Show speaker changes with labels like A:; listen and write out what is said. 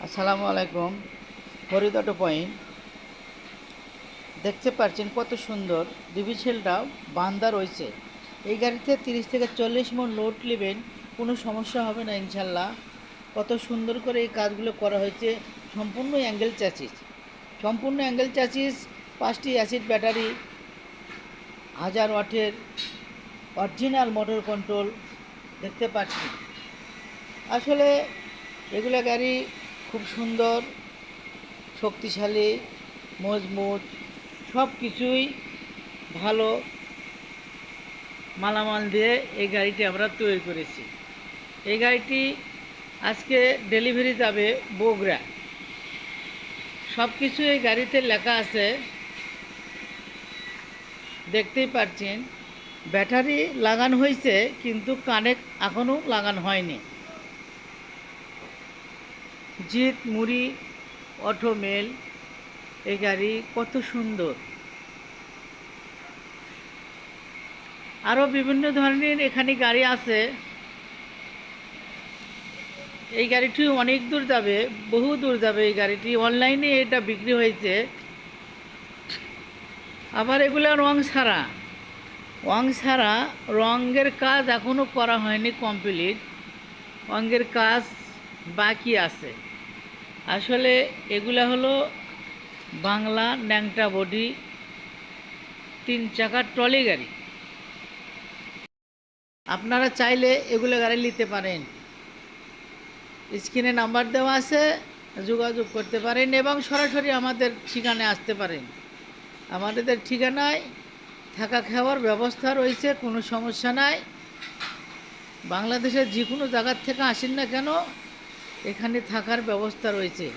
A: আসসালামু আলাইকুম। Farid auto point দেখতে পাচ্ছেন কত সুন্দর ডিভিসেলটা বান্দা রয়েছে। এই গাড়িতে 30 থেকে 40 মণ লোড নেবেন, কোনো সমস্যা হবে না ইনশাল্লাহ। কত সুন্দর করে এই কাজগুলো করা হয়েছে। সম্পূর্ণ অ্যাঙ্গেল চ্যাসিস, সম্পূর্ণ অ্যাঙ্গেল চ্যাসিস, 5টি অ্যাসিড ব্যাটারি, 1000 ওয়াটের অরিজিনাল মোটর কন্ট্রোল দেখতে পাচ্ছি। আসলে এগুলো গাড়ি খুব সুন্দর, শক্তিশালী, মজবুত, সব কিছুই ভালো মালামাল দিয়ে এই গাড়িটি আমরা তৈরি করেছি। এই গাড়িটি আজকে ডেলিভারি যাবে বগুড়া। সব কিছু এই গাড়িতে লেখা আছে, দেখতেই পাচ্ছেন। ব্যাটারি লাগানো হয়েছে কিন্তু কানেক্ট এখনও লাগানো হয়নি। জিত মুড়ি অটো মেল, এই গাড়ি কত সুন্দর। আরও বিভিন্ন ধরনের এখানে গাড়ি আছে। এই গাড়িটি অনেক দূর যাবে, বহু দূর যাবে এই গাড়িটি। অনলাইনে এটা বিক্রি হয়েছে। আবার এগুলো রং ছাড়া রঙের কাজ এখনও করা হয়নি কমপ্লিট, রঙের কাজ বাকি আছে। আসলে এগুলা হলো বাংলা ন্যাংটা বডি 3 চাকার ট্রলি গাড়ি। আপনারা চাইলে এগুলো গাড়ি নিতে পারেন। স্ক্রিনে নাম্বার দেওয়া আছে, যোগাযোগ করতে পারেন এবং সরাসরি আমাদের ঠিকানায় আসতে পারেন। আমাদের ঠিকানায় থাকা খাওয়ার ব্যবস্থা রয়েছে, কোনো সমস্যা নাই। বাংলাদেশের যে কোনো জায়গার থেকে আসেন না কেন, এখানে থাকার ব্যবস্থা রয়েছে।